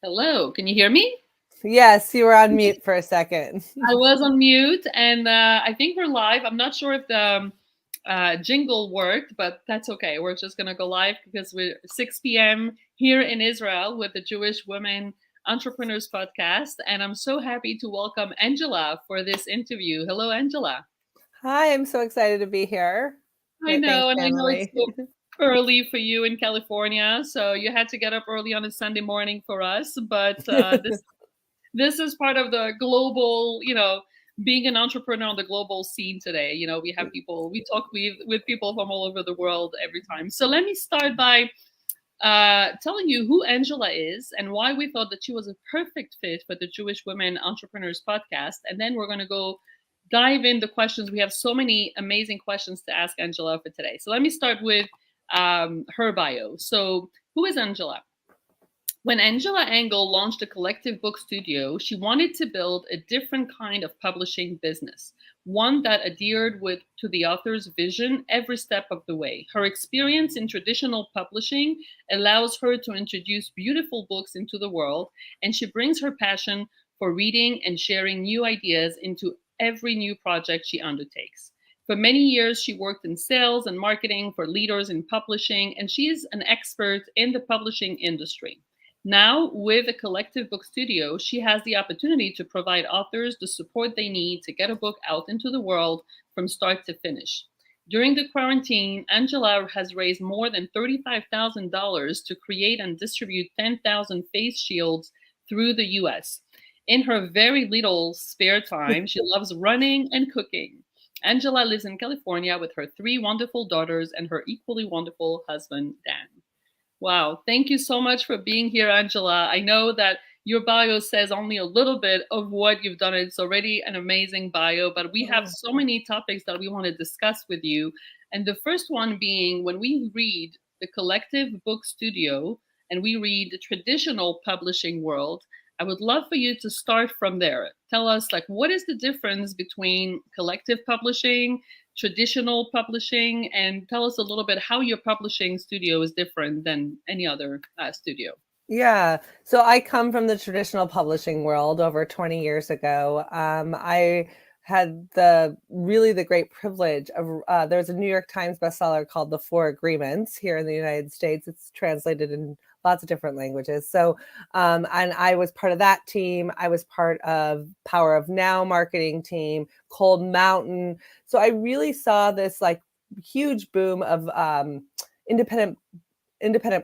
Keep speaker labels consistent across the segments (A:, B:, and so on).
A: Hello, can you hear me?
B: Yes, you were on mute for a second.
A: I was on mute, and I think we're live. I'm not sure if the jingle worked, but that's okay. We're just going to go live because we're 6 p.m. here in Israel with the Jewish Women Entrepreneurs Podcast. And I'm so happy to welcome Angela for this interview. Hello, Angela.
B: Hi, I'm so excited to be here.
A: I know,
B: Thanks,
A: and I know it's
B: Emily.
A: so early for you in California, so you had to get up early on a Sunday morning for us. But this is part of the global, being an entrepreneur on the global scene today. We have people, we talk with people from all over the world every time. So let me start by telling you who Angela is and why we thought that she was a perfect fit for the Jewish Women Entrepreneurs Podcast. And then we're going to go dive into questions. We have so many amazing questions to ask Angela for today. So let me start with her bio. So who is Angela? When Angela Engel launched a collective book studio, she wanted to build a different kind of publishing business, one that adhered to the author's vision every step of the way. Her experience in traditional publishing allows her to introduce beautiful books into the world, and she brings her passion for reading and sharing new ideas into every new project she undertakes. For many years, she worked in sales and marketing for leaders in publishing, and she is an expert in the publishing industry. Now, with a collective book studio, she has the opportunity to provide authors the support they need to get a book out into the world from start to finish. During the quarantine, Angela has raised more than $35,000 to create and distribute 10,000 face shields through the US. In her very little spare time, she loves running and cooking. Angela lives in California with her 3 wonderful daughters and her equally wonderful husband, Dan. Wow. Thank you so much for being here, Angela. I know that your bio says only a little bit of what you've done. It's already an amazing bio, but we have so many topics that we want to discuss with you. And the first one being when we read the collective book studio and we read the traditional publishing world, I would love for you to start from there. Tell us, like, what is the difference between collective publishing, traditional publishing, and tell us a little bit how your publishing studio is different than any other studio.
B: Yeah, so I come from the traditional publishing world over 20 years ago. I had the great privilege of there's a New York Times bestseller called The Four Agreements here in the United States. It's translated in lots of different languages. So, and I was part of that team. I was part of Power of Now marketing team, Cold Mountain. So I really saw this like huge boom of independent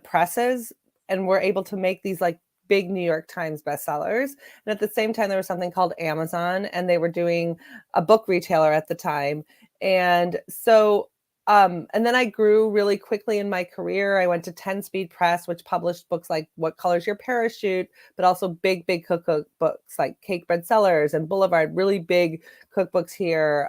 B: presses, and were able to make these like big New York Times bestsellers. And at the same time, there was something called Amazon, and they were doing a book retailer at the time. And so, and then I grew really quickly in my career. I went to 10 Speed Press, which published books like What Color's Your Parachute, but also big cookbook books like Cake Bread Sellers and Boulevard, really big cookbooks here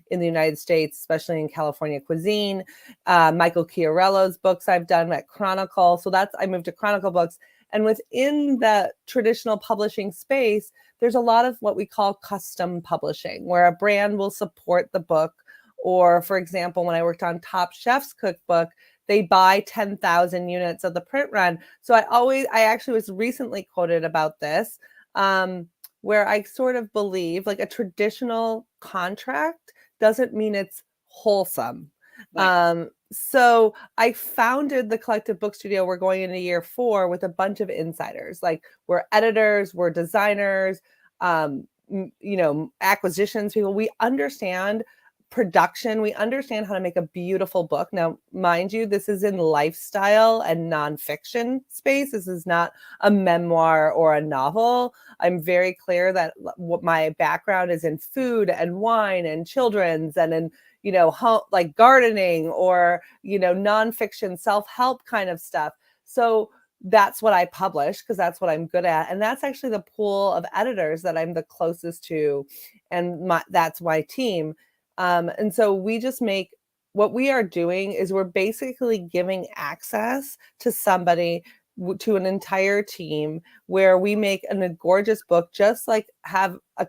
B: in the United States, especially in California cuisine. Michael Chiarello's books I've done at Chronicle. So I moved to Chronicle Books. And within the traditional publishing space, there's a lot of what we call custom publishing, where a brand will support the book. Or, for example, when I worked on Top Chef's cookbook, they buy 10,000 units of the print run. So I actually was recently quoted about this, where I sort of believe like a traditional contract doesn't mean it's wholesome. Right. So I founded the collective book studio. We're going into year 4 with a bunch of insiders. Like we're editors, we're designers, acquisitions people. We understand production. We understand how to make a beautiful book. Now, mind you, this is in lifestyle and nonfiction space. This is not a memoir or a novel. I'm very clear that what my background is in food and wine and children's and in home, like gardening or nonfiction self-help kind of stuff. So that's what I publish because that's what I'm good at. And that's actually the pool of editors that I'm the closest to. And that's my team. And so we just make what we are doing is we're basically giving access to somebody to an entire team where we make a gorgeous book, just like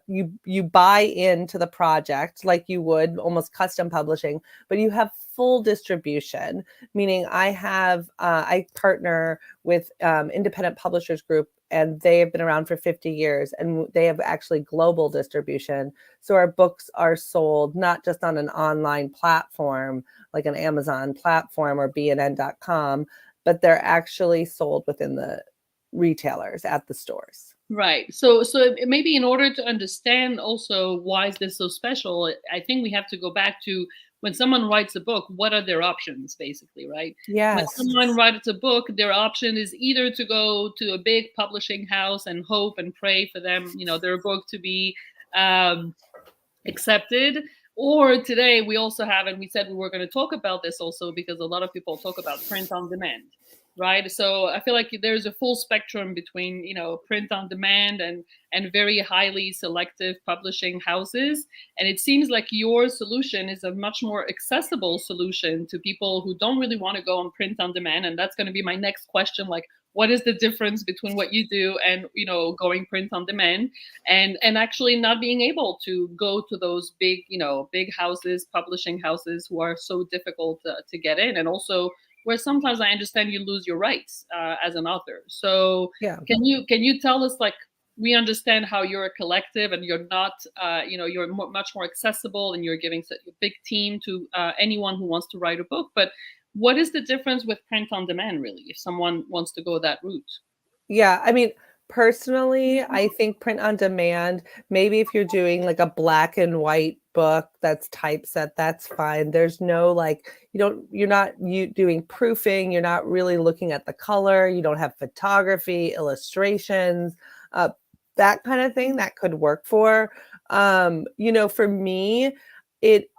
B: you buy into the project like you would almost custom publishing, but you have full distribution, meaning I partner with Independent Publishers Group, and they have been around for 50 years, and they have actually global distribution. So our books are sold not just on an online platform like an Amazon platform or bnn.com, but they're actually sold within the retailers at the stores.
A: Right. So maybe in order to understand also why is this so special, I think we have to go back to when someone writes a book, what are their options basically, right? When
B: Yes.
A: someone writes a book, their option is either to go to a big publishing house and hope and pray for them, their book to be um, accepted. Or today we also have, and we said we were going to talk about this also because a lot of people talk about print on demand, right? So I feel like there's a full spectrum between print on demand and very highly selective publishing houses. And it seems like your solution is a much more accessible solution to people who don't really want to go on print on demand. And that's going to be my next question, like what is the difference between what you do and going print on demand, and actually not being able to go to those big houses, publishing houses, who are so difficult to get in, and also where sometimes I understand you lose your rights as an author. So
B: Yeah.
A: can you tell us, like, we understand how you're a collective and you're not you're much more accessible and you're giving such a big team to anyone who wants to write a book, but what is the difference with print on demand, really, if someone wants to go that route?
B: Yeah, I mean, personally, I think print on demand, maybe if you're doing like a black and white book that's typeset, that's fine. There's no like, you're not doing proofing, you're not really looking at the color, you don't have photography, illustrations, uh, that kind of thing that could work for. For me, it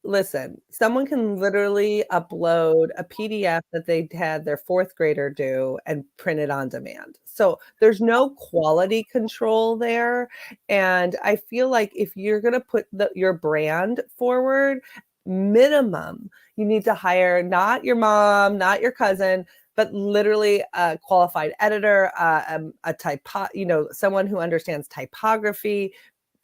B: listen, someone can literally upload a PDF that they had their fourth grader do and print it on demand. So there's no quality control there. And I feel like if you're going to put your brand forward, minimum, you need to hire not your mom, not your cousin, but literally a qualified editor, someone who understands typography,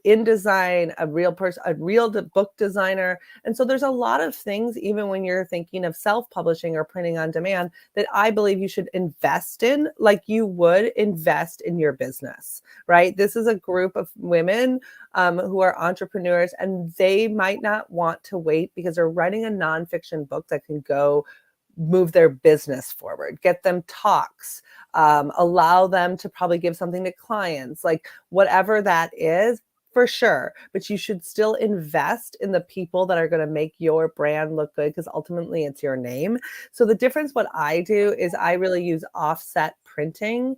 B: InDesign, a real book designer. And so there's a lot of things, even when you're thinking of self-publishing or printing on demand, that I believe you should invest in, like you would invest in your business, right? This is a group of women who are entrepreneurs, and they might not want to wait because they're writing a nonfiction book that can go move their business forward, get them talks, allow them to probably give something to clients, like whatever that is, for sure. But you should still invest in the people that are going to make your brand look good, because ultimately it's your name. So the difference, what I do is I really use offset printing.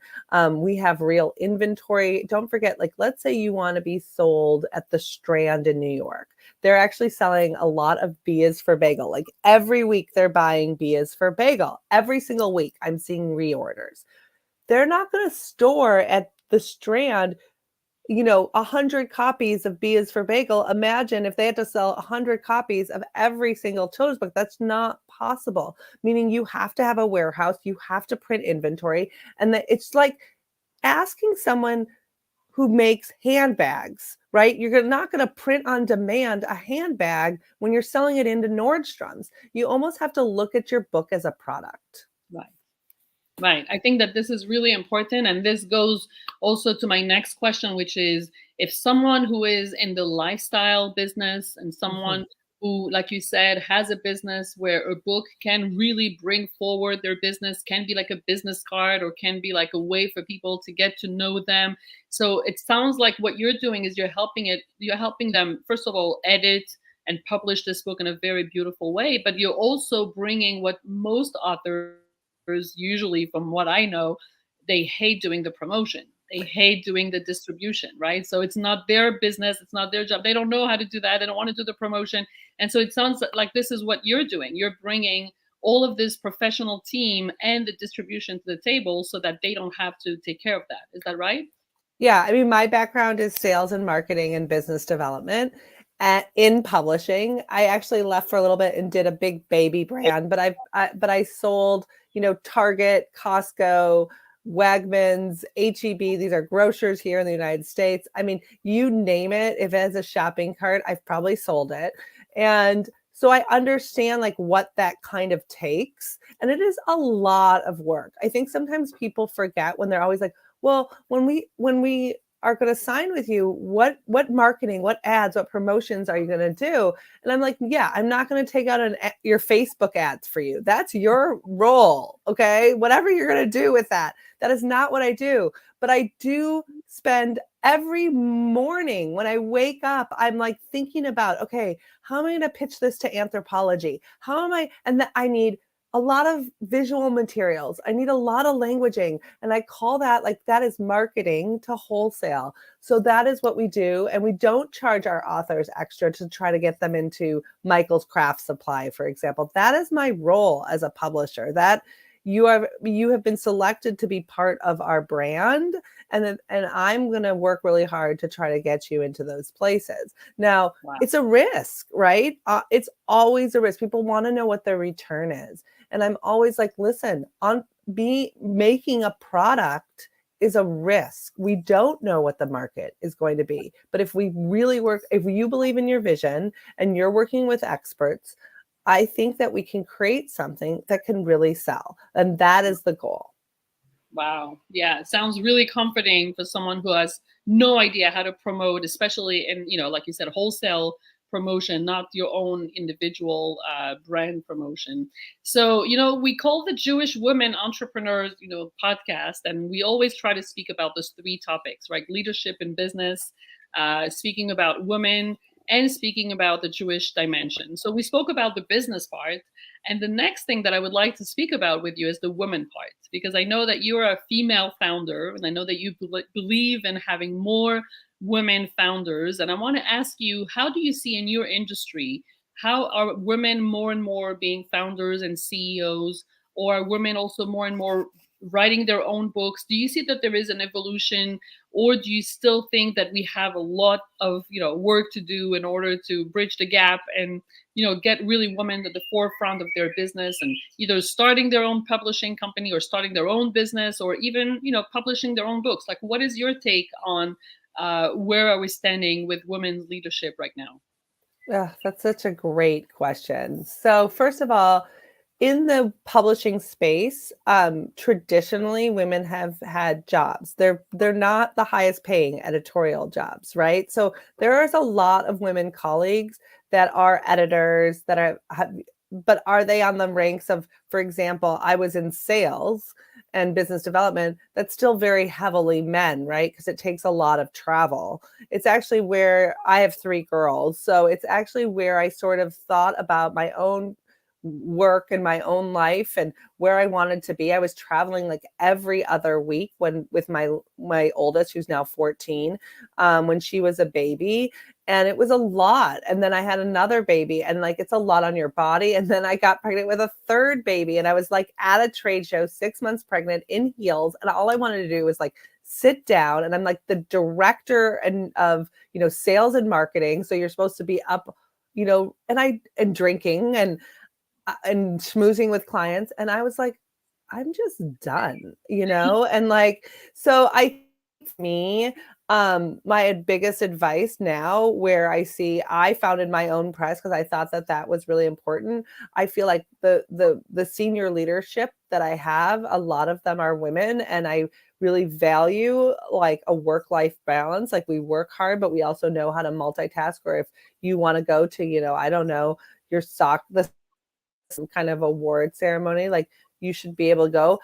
B: We have real inventory. Don't forget, like, let's say you want to be sold at the Strand in New York. They're actually selling a lot of B is for Bagel. Like every week they're buying B is for Bagel. Every single week I'm seeing reorders. They're not going to store at the Strand 100 copies of B is for Bagel. Imagine if they had to sell 100 copies of every single children's book. That's not possible. Meaning you have to have a warehouse, you have to print inventory, and that it's like asking someone who makes handbags, right? You're not going to print on demand a handbag when you're selling it into Nordstrom's. You almost have to look at your book as a product.
A: Right. Right. I think that this is really important. And this goes also to my next question, which is, if someone who is in the lifestyle business and
B: Mhm.
A: someone who, like you said, has a business where a book can really bring forward their business, can be like a business card or can be like a way for people to get to know them. So it sounds like what you're doing is you're helping them, first of all, edit and publish this book in a very beautiful way, but you're also bringing what most authors usually, from what I know, they hate doing the promotion. They hate doing the distribution, right? So it's not their business, it's not their job. They don't know how to do that. They don't want to do the promotion. And so it sounds like this is what you're doing. You're bringing all of this professional team and the distribution to the table so that they don't have to take care of that. Is that right?
B: Yeah, I mean, my background is sales and marketing and business development in publishing. I actually left for a little bit and did a big baby brand, but I sold, Target, Costco, Wegmans, HEB. These are grocers here in the United States. I mean, you name it. If it has a shopping cart, I've probably sold it. And so I understand like what that kind of takes. And it is a lot of work. I think sometimes people forget when they're always like, well, when we are going to sign with you, what marketing, what ads, what promotions are you going to do? And I'm like, yeah, I'm not going to take out your Facebook ads for you. That's your role, okay? Whatever you're going to do with that. That is not what I do. But I do spend every morning when I wake up, I'm like thinking about, okay, how am I going to pitch this to Anthropology? How am I? And that I need a lot of visual materials. I need a lot of languaging. And I call that like that is marketing to wholesale. So that is what we do. And we don't charge our authors extra to try to get them into Michael's Craft Supply, for example. That is my role as a publisher. That you have been selected to be part of our brand, and I'm going to work really hard to try to get you into those places. Now,
A: Wow.
B: it's a risk, right? It's always a risk. People want to know what their return is. And I'm always like, listen, making a product is a risk. We don't know what the market is going to be. But if we really work, if you believe in your vision and you're working with experts, I think that we can create something that can really sell. And that is the goal.
A: Wow. Yeah. It sounds really comforting for someone who has no idea how to promote, especially in, like you said, wholesale promotion, not your own individual brand promotion. So, we call the Jewish Women Entrepreneurs, podcast, and we always try to speak about those three topics, right? Leadership in business, speaking about women, and speaking about the Jewish dimension. So we spoke about the business part. And the next thing that I would like to speak about with you is the women part, because I know that you are a female founder, and I know that you believe in having more women founders. And I want to ask you, how do you see in your industry, how are women more and more being founders and CEOs, or are women also more and more writing their own books? Do you see that there is an evolution, or do you still think that we have a lot of work to do in order to bridge the gap and get really women at the forefront of their business and either starting their own publishing company or starting their own business or even publishing their own books? Like, what is your take on where are we standing with women's leadership right now?
B: That's such a great question. So first of all, in the publishing space, traditionally women have had jobs. They're not the highest paying editorial jobs, right? So there is a lot of women colleagues that are editors but are they on the ranks of, for example, I was in sales and business development, that's still very heavily men, right? Because it takes a lot of travel. It's actually where I have three girls. So it's actually where I sort of thought about my own work and my own life and where I wanted to be. I was traveling like every other week with my oldest, who's now 14, when she was a baby. And it was a lot. And then I had another baby, and like it's a lot on your body. And then I got pregnant with a third baby, and I was like at a trade show, 6 months pregnant in heels. And all I wanted to do was like sit down. And I'm like the director of sales and marketing. So you're supposed to be up, and drinking and schmoozing with clients. And I was like, I'm just done, and like, so me, my biggest advice now, where I founded my own press because I thought that was really important. I feel like the senior leadership that I have, a lot of them are women, and I really value like a work-life balance. Like we work hard, but we also know how to multitask. Or if you want to go to, I don't know, the some kind of award ceremony, like you should be able to go.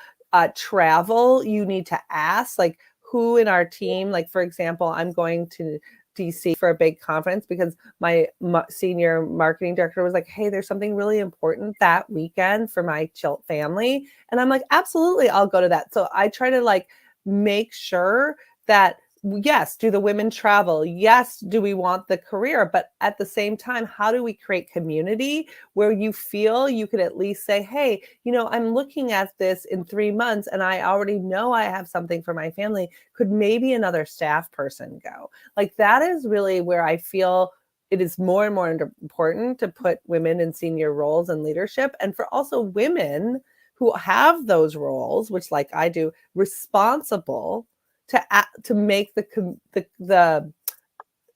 B: Travel, you need to ask like who in our team, like for example, I'm going to DC for a big conference because my senior marketing director was like, hey, there's something really important that weekend for my family. And I'm like, absolutely, I'll go to that. So I try to like make sure that yes, do the women travel? Yes, do we want the career? But at the same time, how do we create community where you feel you could at least say, hey, I'm looking at this in 3 months and I already know I have something for my family. Could maybe another staff person go? Like that is really where I feel it is more and more important to put women in senior roles and leadership, and for also women who have those roles, which like I do, responsible to make the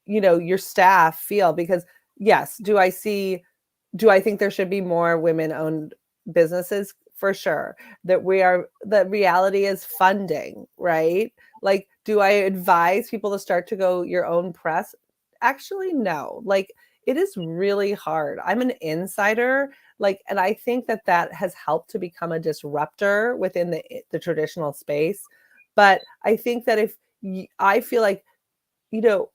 B: your staff feel. Because yes, do I think there should be more women owned businesses? For sure. The reality is funding, right? Like, do I advise people to start to go your own press? Actually, no. Like, it is really hard. I'm an insider, like, and I think that that has helped to become a disruptor within the traditional space. But I think that if I feel like, you know,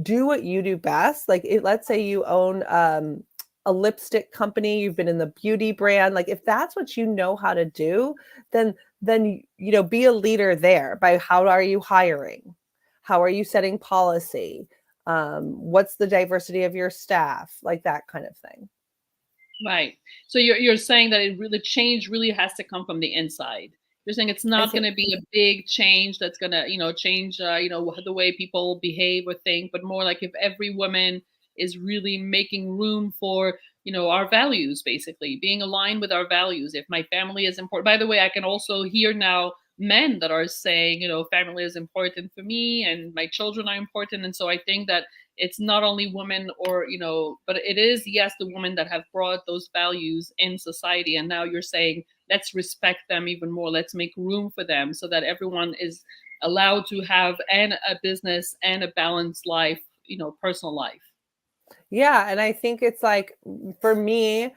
B: do what you do best. Like, let's say you own a lipstick company, you've been in the beauty brand. Like, if that's what you know how to do, then be a leader there. By how are you hiring? How are you setting policy? What's the diversity of your staff? Like that kind of thing.
A: Right. So you're saying that the change really has to come from the inside. You're saying it's
B: I
A: not going
B: think
A: to be a big change that's going to, change, the way people behave or think, but more like if every woman is really making room for, our values, basically being aligned with our values. If my family is important, by the way, I can also hear now men that are saying, family is important for me and my children are important. And so I think that it's not only women or but it is, yes, the women that have brought those values in society, and now you're saying let's respect them even more, let's make room for them so that everyone is allowed to have a business and a balanced life, personal life.
B: Yeah, and I think it's like for me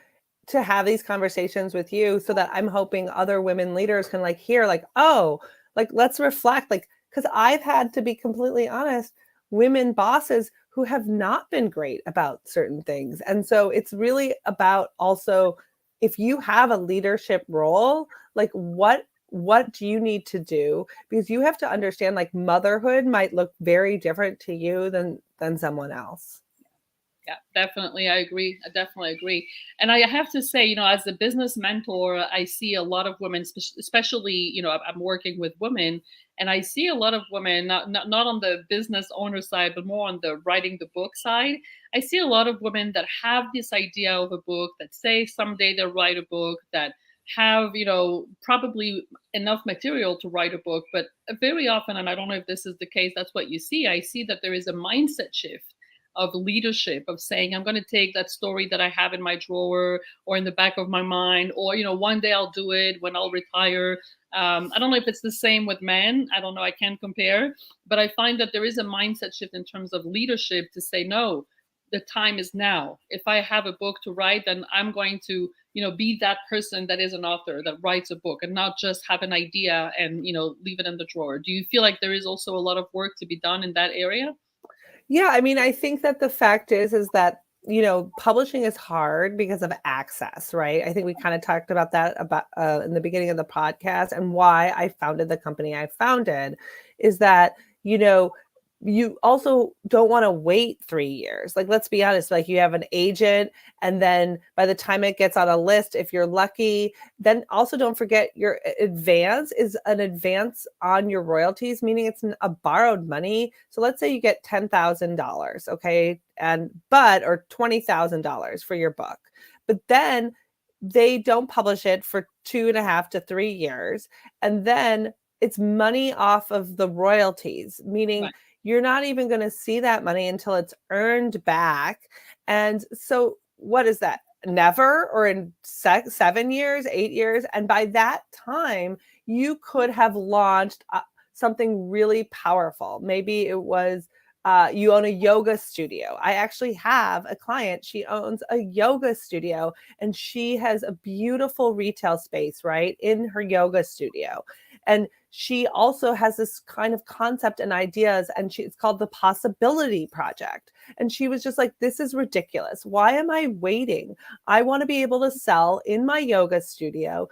B: to have these conversations with you so that I'm hoping other women leaders can like hear like, oh, like let's reflect, like, because I've had to be completely honest, women bosses who have not been great about certain things. And so it's really about also, if you have a leadership role, like what do you need to do? Because you have to understand like motherhood might look very different to you than someone else.
A: Yeah, definitely. I agree. I definitely agree. And I have to say, as a business mentor, I see a lot of women, especially, I'm working with women, and I see a lot of women, not on the business owner side, but more on the writing the book side. I see a lot of women that have this idea of a book, that say someday they'll write a book, that have, probably enough material to write a book. But very often, and I don't know if this is the case, that's what you see. I see that there is a mindset shift of leadership, of saying I'm going to take that story that I have in my drawer or in the back of my mind, or one day I'll do it when I'll retire. I don't know if it's the same with men. I don't know, I can't compare, but I find that there is a mindset shift in terms of leadership to say no, the time is now. If I have a book to write, then I'm going to be that person that is an author that writes a book, and not just have an idea and leave it in the drawer. Do you feel like there is also a lot of work to be done in that area?
B: Yeah, I mean, I think that the fact is that, publishing is hard because of access, right? I think we kind of talked about that about in the beginning of the podcast, and why I founded the company I founded is that, you know, you also don't want to wait 3 years. Like, let's be honest, like you have an agent, and then by the time it gets on a list, if you're lucky, then also don't forget your advance is an advance on your royalties, meaning it's a borrowed money. So let's say you get $10,000, okay, or $20,000 for your book, but then they don't publish it for 2.5 to 3 years, and then it's money off of the royalties, meaning
A: Right.
B: you're not even going to see that money until it's earned back. And so, what is that? Never, or in 7 years, 8 years. And by that time, you could have launched something really powerful. Maybe it was you own a yoga studio. I actually have a client, she owns a yoga studio, and she has a beautiful retail space, right, in her yoga studio. And she also has this kind of concept and ideas, and it's called the Possibility Project. And she was just like, this is ridiculous. Why am I waiting? I want to be able to sell in my yoga studio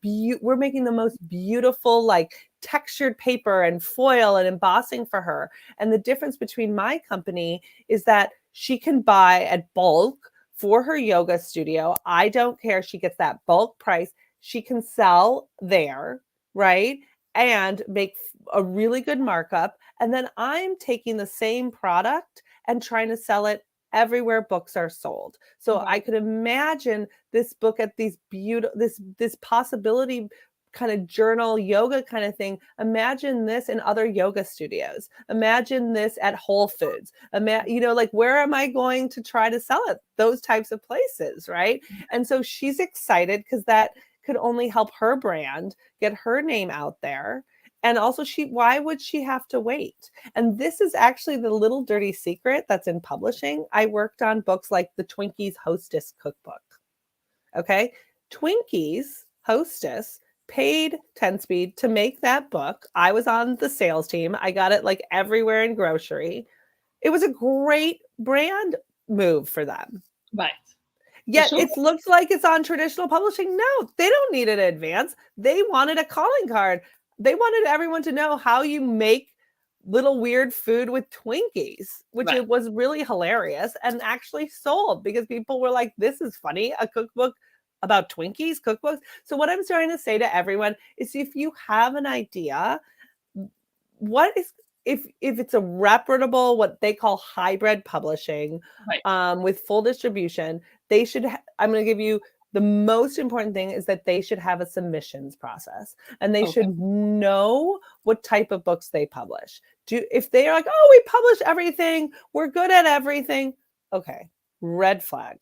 B: we're making the most beautiful, like, textured paper and foil and embossing for her. And the difference between my company is that she can buy at bulk for her yoga studio. I don't care. She gets that bulk price. She can sell there, right? And make a really good markup. And then I'm taking the same product and trying to sell it everywhere books are sold. So I
A: Right.
B: could imagine this book at these beautiful, this possibility kind of journal yoga kind of thing. Imagine this in other yoga studios. Imagine this at Whole Foods. Like, where am I going to try to sell it? Those types of places, right? And so she's excited because that could only help her brand get her name out there. And also, why would she have to wait? And this is actually the little dirty secret that's in publishing. I worked on books like the Twinkies Hostess Cookbook. Okay. Twinkies Hostess paid 10 Speed to make that book. I was on the sales team. I got it like everywhere in grocery. It was a great brand move for them.
A: Right. For
B: Yet
A: sure.
B: it looks like it's on traditional publishing. No, they don't need an advance. They wanted a calling card. They wanted everyone to know how you make little weird food with Twinkies, which
A: Right.
B: it was really hilarious and actually sold because people were like, this is funny, a cookbook about Twinkies, cookbooks. So what I'm trying to say to everyone is if you have an idea, what is if it's a reputable, what they call hybrid publishing,
A: Right.
B: with full distribution, they should I'm going to give you the most important thing is that they should have a submissions process and they
A: Okay.
B: should know what type of books they publish. If they are like, oh, we publish everything, we're good at everything, okay, red flag.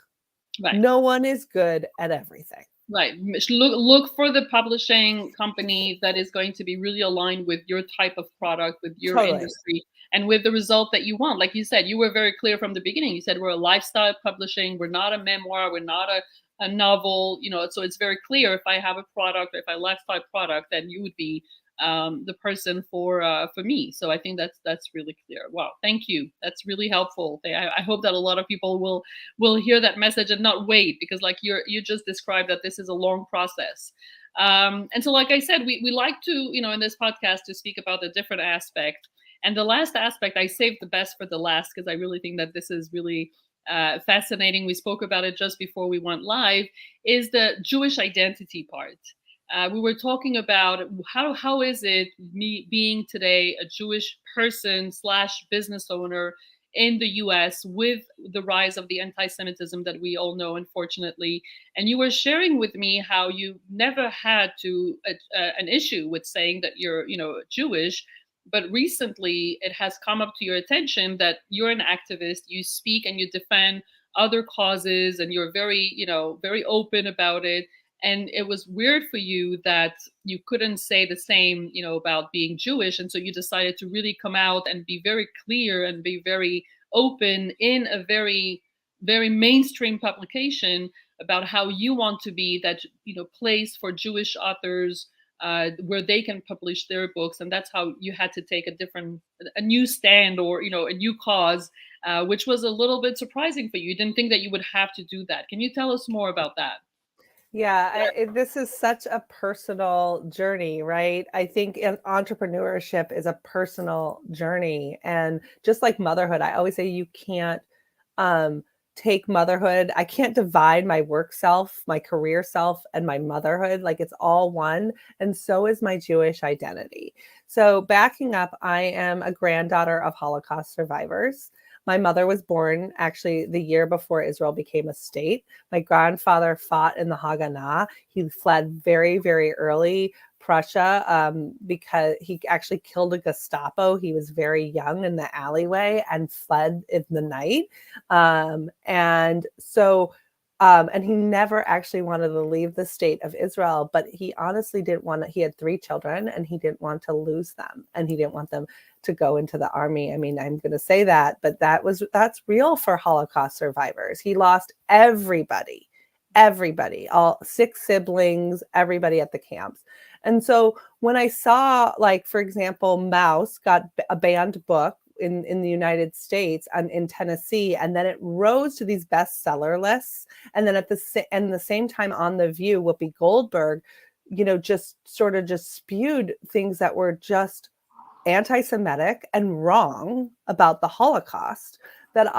A: Right.
B: No one is good at everything.
A: Right. Look for the publishing company that is going to be really aligned with your type of product, with your
B: Totally.
A: industry, and with the result that you want. Like you said, you were very clear from the beginning. You said we're a lifestyle publishing. We're not a memoir. We're not a novel. So it's very clear. If I have a product, or if I lifestyle product, then you would be the person for me. So I think that's really clear. Wow, thank you. That's really helpful. I hope that a lot of people will hear that message and not wait, because like you just described that this is a long process. And so like I said, we like to, in this podcast, to speak about the different aspect. And the last aspect I saved the best for the last, because I really think that this is really fascinating. We spoke about it just before we went live, is the Jewish identity part. We were talking about how is it, me being today a Jewish person slash business owner in the US, with the rise of the anti-Semitism that we all know, unfortunately. And you were sharing with me how you never had an issue with saying that you're, Jewish, but recently it has come up to your attention that you're an activist, you speak and you defend other causes, and you're very, very open about it. And it was weird for you that you couldn't say the same, about being Jewish, and so you decided to really come out and be very clear and be very open in a very, very mainstream publication about how you want to be that, place for Jewish authors, where they can publish their books. And that's how you had to take a new stand, or a new cause, which was a little bit surprising for you. You didn't think that you would have to do that. Can you tell us more about that?
B: Yeah, this is such a personal journey, right? I think entrepreneurship is a personal journey. And just like motherhood, I always say you can't um, take motherhood, I can't divide my work self, my career self, and my motherhood. Like it's all one. And so is my Jewish identity. So, backing up, I am a granddaughter of Holocaust survivors. My mother was born actually the year before Israel became a state. My grandfather fought in the Haganah. He fled very, very early Prussia, because he actually killed a Gestapo. He was very young in the alleyway and fled in the night. And he never actually wanted to leave the state of Israel, but he honestly didn't want to. He had 3 children and he didn't want to lose them, and he didn't want them to go into the army. I mean, I'm going to say that, but that's real for Holocaust survivors. He lost everybody, all 6 siblings, everybody at the camps. And so when I saw, like, for example, Mouse got a banned book in the United States and in Tennessee, and then it rose to these bestseller lists. And then at the same time on The View, Whoopi Goldberg, just sort of just spewed things that were just anti-Semitic and wrong about the Holocaust, that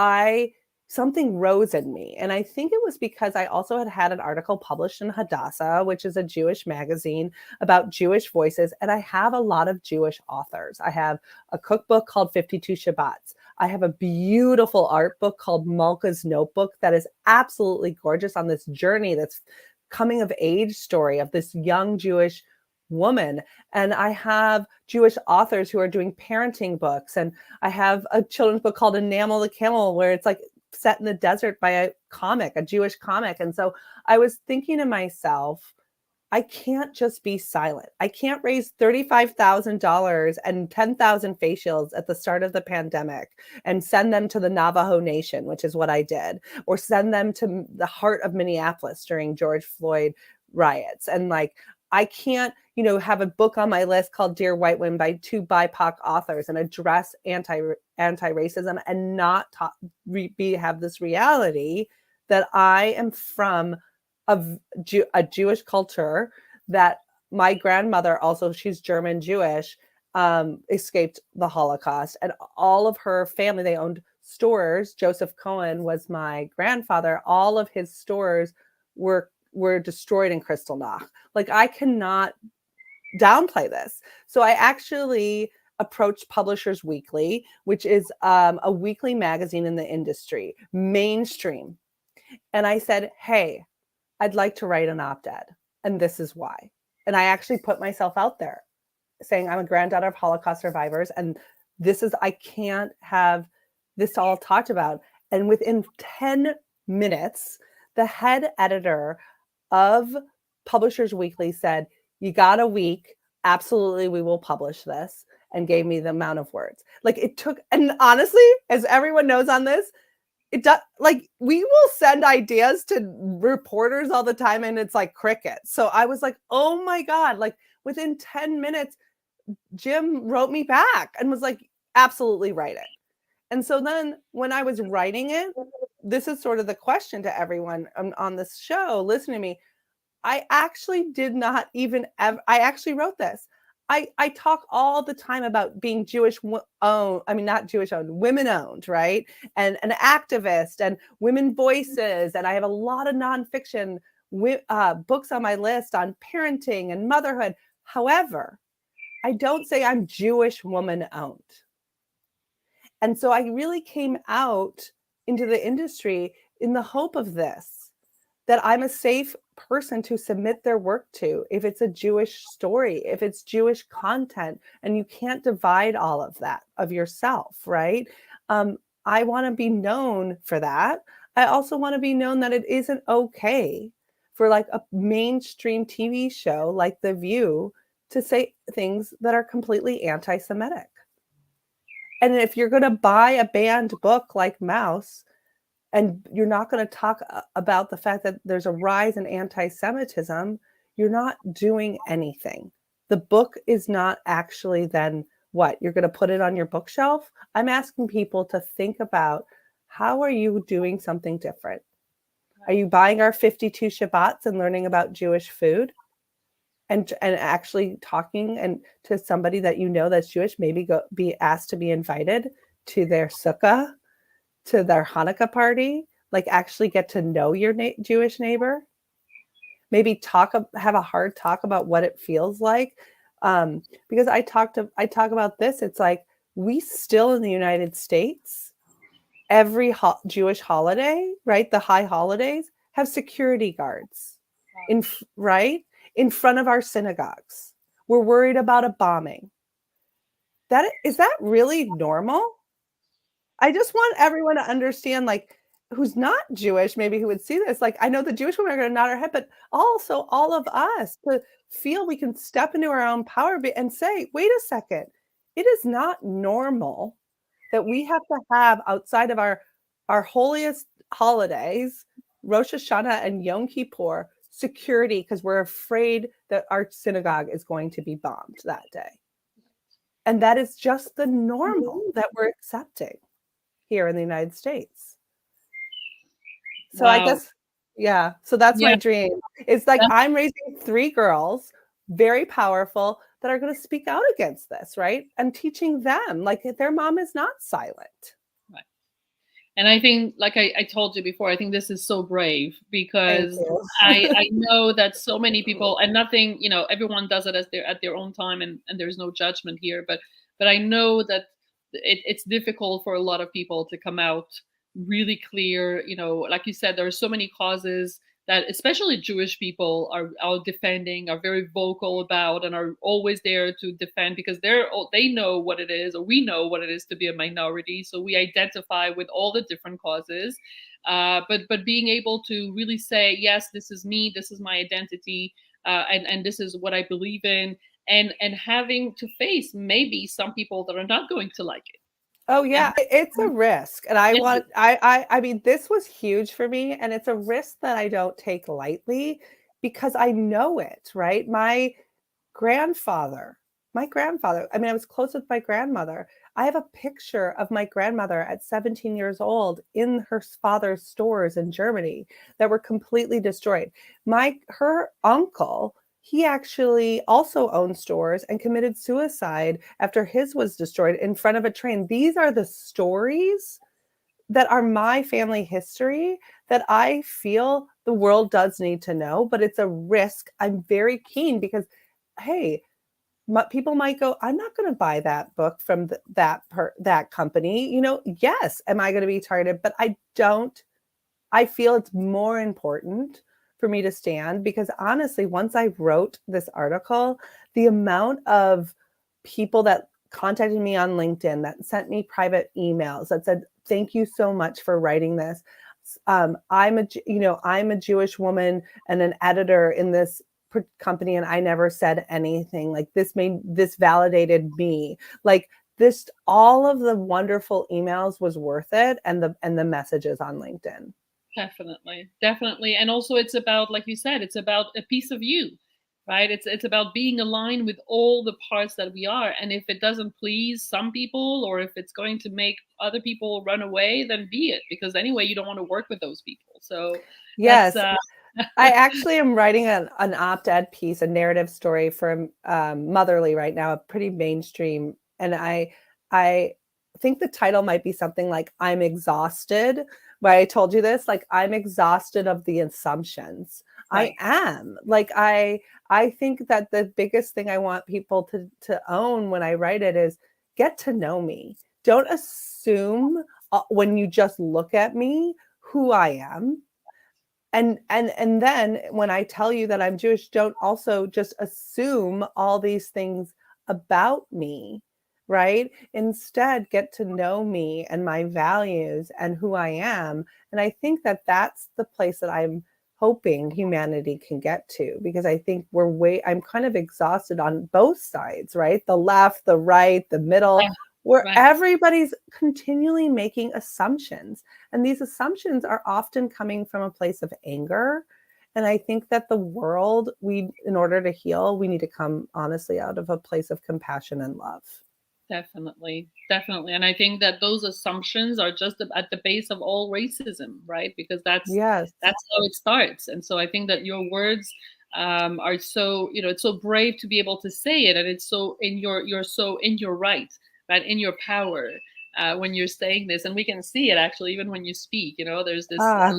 B: something rose in me. And I think it was because I also had an article published in Hadassah, which is a Jewish magazine, about Jewish voices. And I have a lot of Jewish authors. I have a cookbook called 52 Shabbats. I have a beautiful art book called Malka's Notebook that is absolutely gorgeous, on this journey, that's coming of age story of this young Jewish woman. And I have Jewish authors who are doing parenting books. And I have a children's book called Enamel the Camel, where it's like set in the desert by a Jewish comic. And so I was thinking to myself, I can't just be silent. I can't raise $35,000 and 10,000 face shields at the start of the pandemic and send them to the Navajo Nation, which is what I did, or send them to the heart of Minneapolis during George Floyd riots. And like, I can't, have a book on my list called Dear White Women by 2 BIPOC authors and address anti-racism and not have this reality that I am from a Jewish culture, that my grandmother, also, she's German Jewish, escaped the Holocaust, and all of her family, they owned stores. Joseph Cohen was my grandfather. All of his stores were destroyed in Kristallnacht. Like, I cannot downplay this. So I actually approached Publishers Weekly, which is a weekly magazine in the industry, mainstream. And I said, hey, I'd like to write an op-ed, and this is why. And I actually put myself out there saying I'm a granddaughter of Holocaust survivors, and I can't have this all talked about. And within 10 minutes, the head editor of Publishers Weekly said, you got a week. Absolutely, we will publish this, and gave me the amount of words. Like, it took, and honestly, as everyone knows on this, it does, like, we will send ideas to reporters all the time and it's like crickets. So I was like, oh my God, like within 10 minutes, Jim wrote me back and was like, absolutely write it. And so then when I was writing it, this is sort of the question to everyone on this show listening to me. I actually did not even I actually wrote this. I talk all the time about being Jewish owned, I mean, not Jewish owned, women owned, right? And an activist and women voices. And I have a lot of nonfiction books on my list on parenting and motherhood. However, I don't say I'm Jewish woman owned. And so I really came out into the industry in the hope of this, that I'm a safe person to submit their work to if it's a Jewish story, if it's Jewish content, and you can't divide all of that of yourself, right? I want to be known for that. I also want to be known that it isn't okay for like a mainstream TV show like The View to say things that are completely anti-Semitic. And if you're going to buy a banned book like Mouse, and you're not going to talk about the fact that there's a rise in anti-Semitism, you're not doing anything. The book is not actually then what? You're going to put it on your bookshelf? I'm asking people to think about, how are you doing something different? Are you buying our 52 Shabbats and learning about Jewish food? And actually talking and to somebody that you know that's Jewish, maybe be asked to be invited to their sukkah, to their Hanukkah party, like actually get to know your Jewish neighbor, maybe have a hard talk about what it feels like. Because I talk about this, it's like, we still in the United States, every Jewish holiday, right? The high holidays have security guards right in front of our synagogues. We're worried about a bombing. Is that really normal? I just want everyone to understand, like, who's not Jewish, maybe who would see this. Like, I know the Jewish women are going to nod our head, but also all of us to feel we can step into our own power and say, wait a second, it is not normal that we have to have, outside of our holiest holidays, Rosh Hashanah and Yom Kippur, security because we're afraid that our synagogue is going to be bombed that day. And that is just the normal that we're accepting here in the United States. So wow. I guess, yeah. So that's my dream. It's like, I'm raising 3 girls very powerful that are going to speak out against this, right? And teaching them, like, their mom is not silent.
A: Right. And I think, like I told you before, I think this is so brave
B: Thank
A: because
B: you.
A: I know that so many people, and nothing, everyone does it as at their own time, and there's no judgment here. But I know that it's difficult for a lot of people to come out really clear. Like you said, there are so many causes that especially Jewish people are defending, are very vocal about, and are always there to defend because they know what it is, or we know what it is to be a minority. So we identify with all the different causes. But being able to really say, yes, this is me, this is my identity, and this is what I believe in, and having to face maybe some people that are not going to like it.
B: Oh
A: And
B: yeah, it's a risk. And I
A: it is.
B: want I mean this was huge for me, and it's a risk that I don't take lightly because I know it, right? Grandfather, my grandfather, I mean, I was close with my grandmother. I have a picture of my grandmother at 17 years old in her father's stores in Germany that were completely destroyed. Her uncle, he actually also owned stores and committed suicide after his was destroyed in front of a train. These are the stories that are my family history that I feel the world does need to know, but it's a risk. I'm very keen because, hey, people might go, I'm not going to buy that book from that company. Yes, am I going to be targeted? But I don't. I feel it's more important for me to stand because honestly, once I wrote this article, the amount of people that contacted me on LinkedIn, that sent me private emails that said, "Thank you so much for writing this. I'm a Jewish woman and an editor in this company, and I never said anything. Like this validated me. Like this, all of the wonderful emails was worth it, and the messages on LinkedIn."
A: Definitely, definitely. And also it's about, like you said, it's about a piece of you, right? It's about being aligned with all the parts that we are. And if it doesn't please some people, or if it's going to make other people run away, then be it. Because anyway, you don't want to work with those people. So that's
B: Yes, I actually am writing an op-ed piece, a narrative story for Motherly right now, a pretty mainstream, and I think the title might be something like "I'm exhausted." Why I told you this, like I'm exhausted of the assumptions. I
A: right.
B: am like I think that the biggest thing I want people to own when I write it is get to know me. Don't assume when you just look at me who I am, and then when I tell you that I'm Jewish, don't also just assume all these things about me, right? Instead, get to know me and my values and who I am. And I think that that's the place that I'm hoping humanity can get to, because I think I'm kind of exhausted on both sides, right? The left, the right, the middle,
A: Right.
B: where
A: Right.
B: everybody's continually making assumptions, and these assumptions are often coming from a place of anger. And I think that the world, in order to heal, we need to come honestly out of a place of compassion and love.
A: Definitely, definitely. And I think that those assumptions are just at the base of all racism, right? Because
B: Yes.
A: that's how it starts. And so I think that your words are so, it's so brave to be able to say it, and it's so you're so in your right, right, in your power when you're saying this, and we can see it actually even when you speak. There's this.
B: Ah,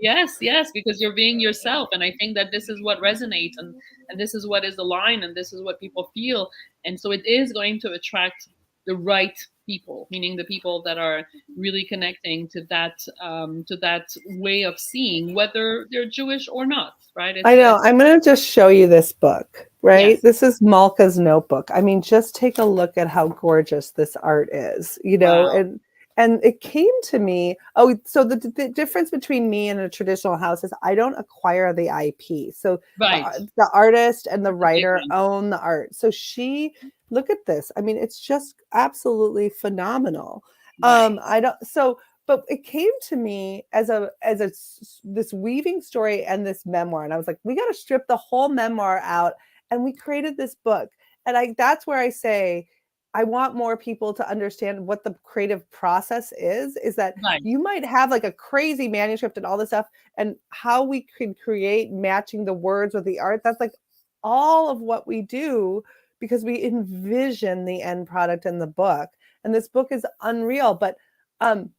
A: Yes, yes, because you're being yourself, and I think that this is what resonates, and this is what is aligned, and this is what people feel, and so it is going to attract the right people, meaning the people that are really connecting to that way of seeing, whether they're Jewish or not, right?
B: I know.
A: It's
B: I'm going to just show you this book, right?
A: Yes,
B: This is Malka's notebook. I mean, just take a look at how gorgeous this art is,
A: wow,
B: and it came to me. Oh, so the difference between me and a traditional house is I don't acquire the IP. So
A: right,
B: the artist and the
A: it's a big
B: writer
A: one,
B: own the art. So look at this. I mean, it's just absolutely phenomenal.
A: right,
B: I don't so but it came to me this weaving story and this memoir, and I was like, we got to strip the whole memoir out, and we created this book. And that's where I say I want more people to understand what the creative process is that
A: right,
B: you might have like a crazy manuscript and all this stuff, and how we could create matching the words with the art, that's like all of what we do because we envision the end product in the book. And this book is unreal, but um,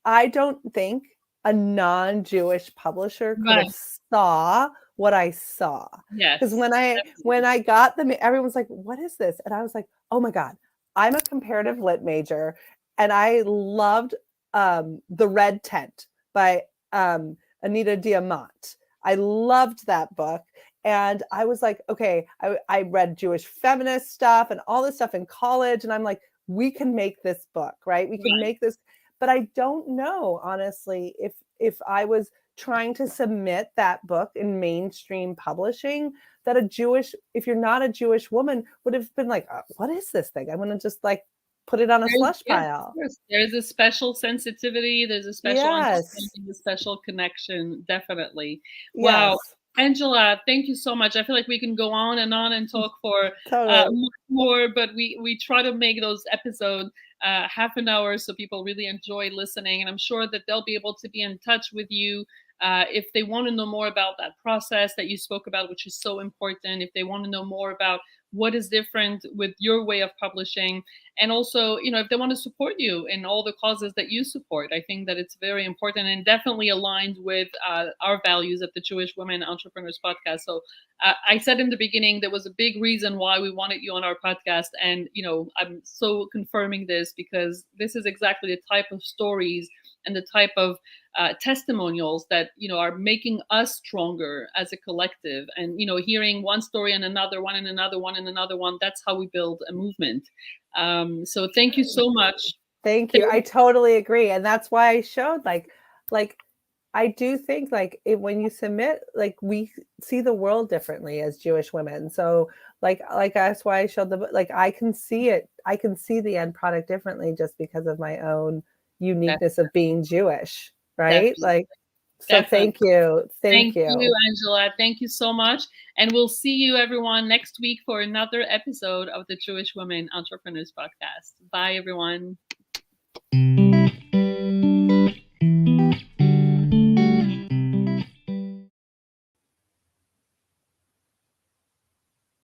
B: I don't think a non-Jewish publisher could
A: Right.
B: have saw what I saw. Because
A: Yes.
B: when I got them, everyone's like, "What is this?" And I was like, "Oh my god, I'm a comparative lit major, and I loved The Red Tent by Anita Diamant. I loved that book." And I was like, okay, I read Jewish feminist stuff and all this stuff in college. And I'm like, we can make this book, right? We can
A: Right.
B: make this. But I don't know, honestly, if I was trying to submit that book in mainstream publishing, that if you're not a Jewish woman, would have been like, what is this thing? I want to just like put it on a slush
A: Yeah, of
B: pile.
A: course. There's a special sensitivity, there's a special
B: Yes.
A: understanding, a special connection, definitely. Wow.
B: Yes.
A: Angela, thank you so much. I feel like we can go on and talk for
B: Totally.
A: more, but we try to make those episodes half an hour so people really enjoy listening. And I'm sure that they'll be able to be in touch with you if they want to know more about that process that you spoke about, which is so important. If they want to know more about what is different with your way of publishing, and also, if they want to support you in all the causes that you support, I think that it's very important and definitely aligned with our values at the Jewish Women Entrepreneurs Podcast. So I said in the beginning there was a big reason why we wanted you on our podcast, and I'm so confirming this because this is exactly the type of stories and the type of testimonials that are making us stronger as a collective. And hearing one story and another one and another one and another one, that's how we build a movement. So thank you so much.
B: Thank you. I totally agree. And that's why I showed like I do think like when you submit, like we see the world differently as Jewish women. So like that's why I showed like I can see it. I can see the end product differently just because of my own uniqueness of being Jewish, right?
A: Definitely,
B: Like, so
A: definitely.
B: thank you. Thank
A: Thank you,
B: you.
A: Angela. Thank you so much. And we'll see you, everyone, next week for another episode of the Jewish Women Entrepreneurs Podcast. Bye, everyone.